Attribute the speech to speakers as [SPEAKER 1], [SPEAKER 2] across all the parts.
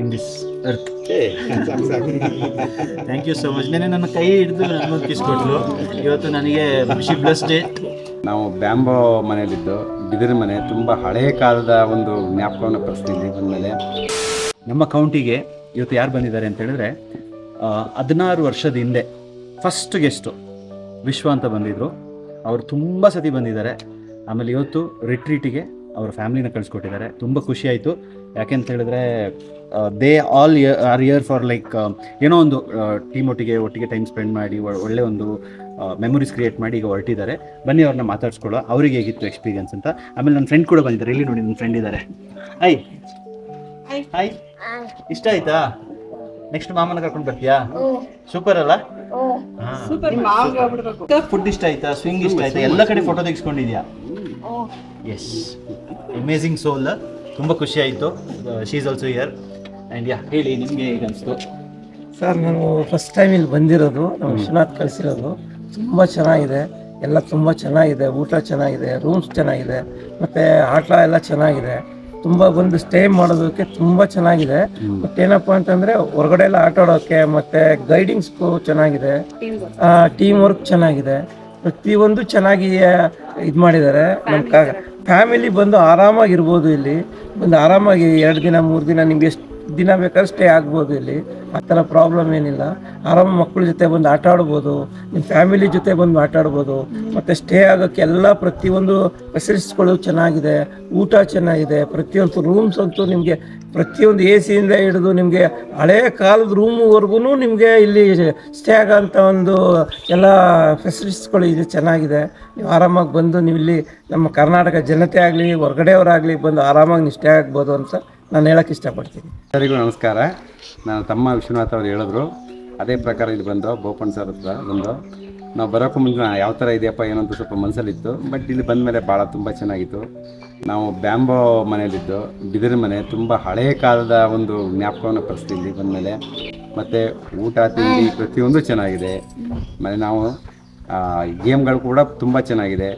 [SPEAKER 1] In this earth.
[SPEAKER 2] ಸಾಕು.
[SPEAKER 1] Thank you so much. ನೆನೆ ನನ್ನ ಕೈ ಹಿಡಿದು ನನಗೊಂದು ಕಿಸ್ ಕೊಟ್ಟರು. ಇವತ್ತು ನನಗೆ ಶಿ ಬ್ಲೆಸ್ಡ್ ಇಟ್.
[SPEAKER 2] ನಾವು ಬ್ಯಾಂಬೋ ಮನೆಯಲ್ಲಿದ್ದು ಬಿದಿರು ಮನೆ, ತುಂಬ ಹಳೆಯ ಕಾಲದ ಒಂದು ಜ್ಞಾಪಕವನ್ನು ಪರಿಸ್ಥಿತಿ ಬಂದಮೇಲೆ
[SPEAKER 1] ನಮ್ಮ ಕೌಂಟಿಗೆ ಇವತ್ತು ಯಾರು ಬಂದಿದ್ದಾರೆ ಅಂತ ಹೇಳಿದ್ರೆ 16 ವರ್ಷದ ಹಿಂದೆ ಫಸ್ಟ್ ಗೆಸ್ಟು ವಿಶ್ವ ಅಂತ ಬಂದಿದ್ದರು. ಅವರು ತುಂಬ ಸತಿ ಬಂದಿದ್ದಾರೆ. ಆಮೇಲೆ ಇವತ್ತು ರಿಟ್ರೀಟಿಗೆ ಅವ್ರ ಫ್ಯಾಮಿಲಿನ ಕಳಿಸ್ಕೊಟ್ಟಿದ್ದಾರೆ. ತುಂಬ ಖುಷಿ ಆಯಿತು. ಯಾಕೆಂತ ಹೇಳಿದ್ರೆ they all are here for like ಏನೋ ಒಂದು ಟೀಮ್ ಒಟ್ಟಿಗೆ ಟೈಮ್ ಸ್ಪೆಂಡ್ ಮಾಡಿ ಒಳ್ಳೆ ಒಂದು ಮೆಮೊರೀಸ್ ಕ್ರಿಯೇಟ್ ಮಾಡಿ ಈಗ ಹೊರಟಿದ್ದಾರೆ. ಬನ್ನಿ ಅವ್ರನ್ನ ಮಾತಾಡ್ಸ್ಕೊಳ್ಳೋ, ಅವ್ರಿಗೆ ಹೇಗಿತ್ತು ಎಕ್ಸ್ಪೀರಿಯನ್ಸ್ ಅಂತ. ಆಮೇಲೆ ನನ್ನ ಫ್ರೆಂಡ್ ಕೂಡ ಬಂದಿದ್ದಾರೆ. ಇಲ್ಲಿ ನೋಡಿ ನನ್ನ ಫ್ರೆಂಡ್ ಇದ್ದಾರೆ. ಹಾಯ್ ಹಾಯ್, ಇಷ್ಟ ಆಯ್ತಾ? ನೆಕ್ಸ್ಟ್ ಮಾಮನ ಕರ್ಕೊಂಡು ಬರ್ತೀಯಾ? ಸೂಪರ್ ಅಲ್ಲ? ಫುಡ್ ಇಷ್ಟ ಆಯ್ತಾ? ಸ್ವಿಂಗ್ ಇಷ್ಟ ಆಯ್ತಾ? ಎಲ್ಲ ಕಡೆ ಫೋಟೋ ತೆಗೆಸ್ಕೊಂಡಿದ್ಯಾ? ಎಸ್, ಅಮೇಝಿಂಗ್ ಸೋಲ್. ತುಂಬ ಖುಷಿ ಆಯಿತು. She is also here. And yeah, ಹೇಳಿ ನಿಮಗೆ ಹೇಗೆ ಅನಿಸ್ತು?
[SPEAKER 3] ಸರ್, ನಾನು ಫಸ್ಟ್ ಟೈಮ್ ಇಲ್ಲಿ ಬಂದಿರೋದು. ನಮ್ಮ ವಿಶ್ವನಾಥ್ ಕಳಿಸಿರೋದು. ತುಂಬ ಚೆನ್ನಾಗಿದೆ, ಎಲ್ಲ ತುಂಬ ಚೆನ್ನಾಗಿದೆ. ಊಟ ಚೆನ್ನಾಗಿದೆ, ರೂಮ್ಸ್ ಚೆನ್ನಾಗಿದೆ, ಮತ್ತು ಆಟ ಎಲ್ಲ ಚೆನ್ನಾಗಿದೆ. ತುಂಬ ಬಂದು ಸ್ಟೇ ಮಾಡೋದಕ್ಕೆ ತುಂಬ ಚೆನ್ನಾಗಿದೆ. ಮತ್ತೇನಪ್ಪ ಅಂತಂದರೆ ಹೊರಗಡೆ ಎಲ್ಲ ಆಟ ಆಡೋಕ್ಕೆ ಮತ್ತು ಗೈಡಿಂಗ್ಸ್ಗೂ ಚೆನ್ನಾಗಿದೆ, ಟೀಮ್ ವರ್ಕ್ ಚೆನ್ನಾಗಿದೆ, ಪ್ರತಿಯೊಂದು ಚೆನ್ನಾಗಿ ಇದು ಮಾಡಿದ್ದಾರೆ. ನಮ್ಮ ಫ್ಯಾಮಿಲಿ ಬಂದು ಆರಾಮಾಗಿರ್ಬೋದು. ಇಲ್ಲಿ ಬಂದು ಆರಾಮಾಗಿ 2 ದಿನ 3 ದಿನ ನಿಮ್ಗೆ ಎಷ್ಟು ದಿನ ಬೇಕಾದ್ರೆ ಸ್ಟೇ ಆಗ್ಬೋದು. ಇಲ್ಲಿ ಆ ಥರ ಪ್ರಾಬ್ಲಮ್ ಏನಿಲ್ಲ. ಆರಾಮ ಮಕ್ಕಳ ಜೊತೆ ಬಂದು ಆಟ ಆಡ್ಬೋದು, ನಿಮ್ಮ ಫ್ಯಾಮಿಲಿ ಜೊತೆ ಬಂದು ಆಟ ಆಡ್ಬೋದು. ಮತ್ತು ಸ್ಟೇ ಆಗೋಕ್ಕೆ ಎಲ್ಲ ಪ್ರತಿಯೊಂದು ಫೆಸಿಲಿಟೀಸ್ಗಳು ಚೆನ್ನಾಗಿದೆ, ಊಟ ಚೆನ್ನಾಗಿದೆ. ಪ್ರತಿಯೊಂದು ರೂಮ್ಸ್ ಅಂತೂ ನಿಮಗೆ ಪ್ರತಿಯೊಂದು ಎ ಸಿಯಿಂದ ಹಿಡಿದು ನಿಮಗೆ ಹಳೆಯ ಕಾಲದ ರೂಮ್ವರೆಗೂ ನಿಮಗೆ ಇಲ್ಲಿ ಸ್ಟೇ ಆಗೋಂಥ ಒಂದು ಎಲ್ಲ ಫೆಸಿಲಿಟೀಸ್ಗಳು ಇದೆ, ಚೆನ್ನಾಗಿದೆ. ನೀವು ಆರಾಮಾಗಿ ಬಂದು ನೀವು ಇಲ್ಲಿ ನಮ್ಮ ಕರ್ನಾಟಕ ಜನತೆ ಆಗಲಿ ಹೊರಗಡೆಯವರಾಗಲಿ ಬಂದು ಆರಾಮಾಗಿ ನೀವು ಸ್ಟೇ ಆಗ್ಬೋದು ಅಂತ ನಾನು ಹೇಳೋಕ್ಕೆ ಇಷ್ಟಪಡ್ತೀನಿ.
[SPEAKER 2] ಎಲ್ಲರಿಗೂ ನಮಸ್ಕಾರ. ನಾನು ತಮ್ಮ ವಿಶ್ವನಾಥ್ ಅವರು ಹೇಳಿದ್ರು, ಅದೇ ಪ್ರಕಾರ ಇಲ್ಲಿ ಬಂದು ಬೋಪಣ್ಣ ಸರ್ ಹತ್ರ ಬಂದು ನಾವು ಬರೋಕ್ಕೂ ಮುಂಚೆ ಯಾವ ಥರ ಇದೆಯಪ್ಪ ಏನಂತ ಸ್ವಲ್ಪ ಮನಸ್ಸಲ್ಲಿತ್ತು. ಬಟ್ ಇಲ್ಲಿ ಬಂದಮೇಲೆ ಭಾಳ ತುಂಬ ಚೆನ್ನಾಗಿತ್ತು. ನಾವು ಬ್ಯಾಂಬೋ ಮನೆಯಲ್ಲಿದ್ದು ಬಿದಿರು ಮನೆ, ತುಂಬ ಹಳೆಯ ಕಾಲದ ಒಂದು ಜ್ಞಾಪಕವನ್ನು ಪರಿಸ್ಥಿತಿ ಇಲ್ಲಿ ಬಂದಮೇಲೆ. ಮತ್ತು ಊಟ ತಿಂಡಿ ಪ್ರತಿಯೊಂದು ಚೆನ್ನಾಗಿದೆ. ಮತ್ತು ನಾವು ಗೇಮ್ಗಳು ಕೂಡ ತುಂಬ ಚೆನ್ನಾಗಿದೆ.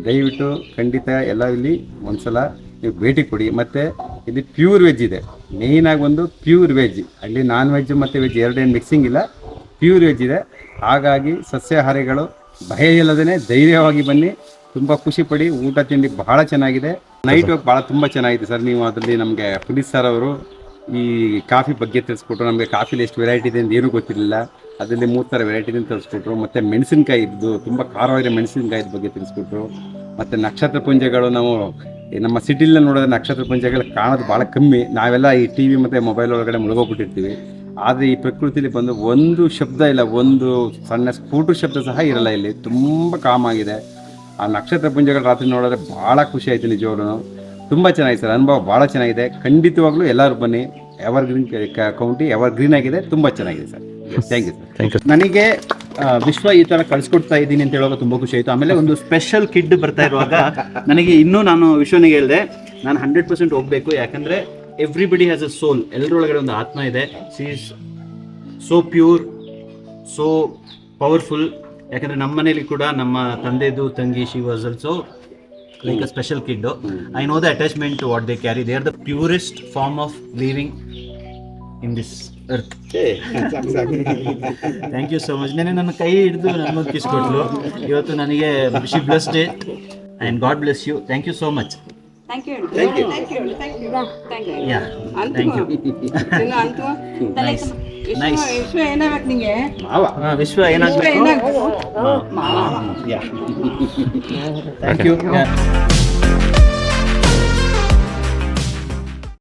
[SPEAKER 2] ದಯವಿಟ್ಟು ಖಂಡಿತ ಎಲ್ಲ ಇಲ್ಲಿ ಒಂದ್ಸಲ ನೀವು ಭೇಟಿ ಕೊಡಿ. ಮತ್ತು ಇಲ್ಲಿ ಪ್ಯೂರ್ ವೆಜ್ ಇದೆ. ಮೇಯ್ನಾಗಿ ಒಂದು ಪ್ಯೂರ್ ವೆಜ್, ಅಲ್ಲಿ ನಾನ್ ವೆಜ್ ಮತ್ತು ವೆಜ್ ಎರಡೇನು ಮಿಕ್ಸಿಂಗ್ ಇಲ್ಲ, ಪ್ಯೂರ್ ವೆಜ್ ಇದೆ. ಹಾಗಾಗಿ ಸಸ್ಯಾಹಾರಿಗಳು ಭಯ ಇಲ್ಲದೇ ಧೈರ್ಯವಾಗಿ ಬನ್ನಿ, ತುಂಬ ಖುಷಿ ಪಡಿ. ಊಟ ತಿಂಡಿ ಬಹಳ ಚೆನ್ನಾಗಿದೆ. ನೈಟ್ ವಾಕ್ ಭಾಳ ತುಂಬ ಚೆನ್ನಾಗಿದೆ ಸರ್. ನೀವು ಅದರಲ್ಲಿ ನಮಗೆ ಪುನೀತ್ ಸರ್ ಅವರು ಈ ಕಾಫಿ ಬಗ್ಗೆ ತಿಳಿಸ್ಕೊಟ್ರು. ನಮಗೆ ಕಾಫಿಲಿ ಎಷ್ಟು ವೆರೈಟಿ ಇದೆ ಅಂತ ಏನೂ ಗೊತ್ತಿರಲಿಲ್ಲ. ಅದರಲ್ಲಿ 3 ಥರ ವೆರೈಟಿನ ತಿಳಿಸ್ಕೊಟ್ರು. ಮತ್ತು ಮೆಣಸಿನ್ಕಾಯಿ ಇದ್ದು ತುಂಬ ಖಾರವಾಗಿರೋ ಮೆಣಸಿನ್ಕಾಯಿದ ಬಗ್ಗೆ ತಿಳಿಸ್ಕೊಟ್ರು. ಮತ್ತು ನಕ್ಷತ್ರ ಪುಂಜಗಳು ನಾವು ನಮ್ಮ ಸಿಟಿಲಿ ನೋಡೋದ್ರೆ ನಕ್ಷತ್ರ ಪುಂಜಗಳು ಕಾಣೋದು ಭಾಳ ಕಮ್ಮಿ. ನಾವೆಲ್ಲ ಈ ಟಿ ವಿ ಮತ್ತು ಮೊಬೈಲ್ ಒಳಗಡೆ ಮುಳುಗೋಗ್ಬಿಟ್ಟಿರ್ತೀವಿ. ಆದರೆ ಈ ಪ್ರಕೃತಿಲಿ ಬಂದು ಒಂದು ಶಬ್ದ ಇಲ್ಲ, ಒಂದು ಸಣ್ಣ ಸ್ಫೂಟು ಶಬ್ದ ಸಹ ಇರಲ್ಲ. ಇಲ್ಲಿ ತುಂಬ ಕಾಮ್ ಆಗಿದೆ. ಆ ನಕ್ಷತ್ರ ಪುಂಜಗಳು ರಾತ್ರಿ ನೋಡಿದ್ರೆ ಭಾಳ ಖುಷಿ ಆಯಿತು ನಿಜವಾಗ್ಲೂ. ತುಂಬ ಚೆನ್ನಾಗಿದೆ ಸರ್, ಅನುಭವ ಭಾಳ ಚೆನ್ನಾಗಿದೆ. ಖಂಡಿತವಾಗ್ಲೂ ಎಲ್ಲರೂ ಬನ್ನಿ. Evergreen county evergreen ಆಗಿದೆ, ತುಂಬ ಚೆನ್ನಾಗಿದೆ sir. Thank you sir.
[SPEAKER 1] Thank you. ನನಗೆ ವಿಶ್ವ ಈ ಥರ ಕಳಿಸ್ಕೊಡ್ತಾ ಇದ್ದೀನಿ ಅಂತ ಹೇಳುವಾಗ ತುಂಬ ಖುಷಿ ಆಯಿತು. ಆಮೇಲೆ ಒಂದು ಸ್ಪೆಷಲ್ ಕಿಡ್ ಬರ್ತಾ ಇರುವಾಗ ನನಗೆ ಇನ್ನೂ ನಾನು ವಿಶ್ವನಿಗೆ ಹೇಳಿದೆ, ನಾನು 100% ಹೋಗಬೇಕು. ಯಾಕಂದರೆ ಎವ್ರಿಬಡಿ ಹ್ಯಾಸ್ ಅ ಸೋಲ್. ಎಲ್ಲರೊಳಗಡೆ ಒಂದು ಆತ್ಮ ಇದೆ. She is so pure, so powerful. ಯಾಕಂದರೆ ನಮ್ಮ ಮನೇಲಿ ಕೂಡ ನಮ್ಮ ತಂದೆದು ತಂಗಿ, she was also like a special kid. I know the attachment to what they carry. They are the purest form of living in this earth.
[SPEAKER 2] ಸಾಕು.
[SPEAKER 1] Thank you so much. ನೆನೆ ನನ್ನ ಕೈ ಹಿಡಿದು ನನಗೊಂದು ಕಿಸ್ ಕೊಟ್ಟರು. ಇವತ್ತು ನನಗೆ she blessed it and God bless you. Thank you so much.
[SPEAKER 4] Thank you.
[SPEAKER 1] Yeah, thank you.
[SPEAKER 4] Vishwa ಏನಾಗಬೇಕು ನಿಂಗೆ?
[SPEAKER 1] ವಿಶ್ವ ಏನಾಗಬೇಕು? Yeah, thank you.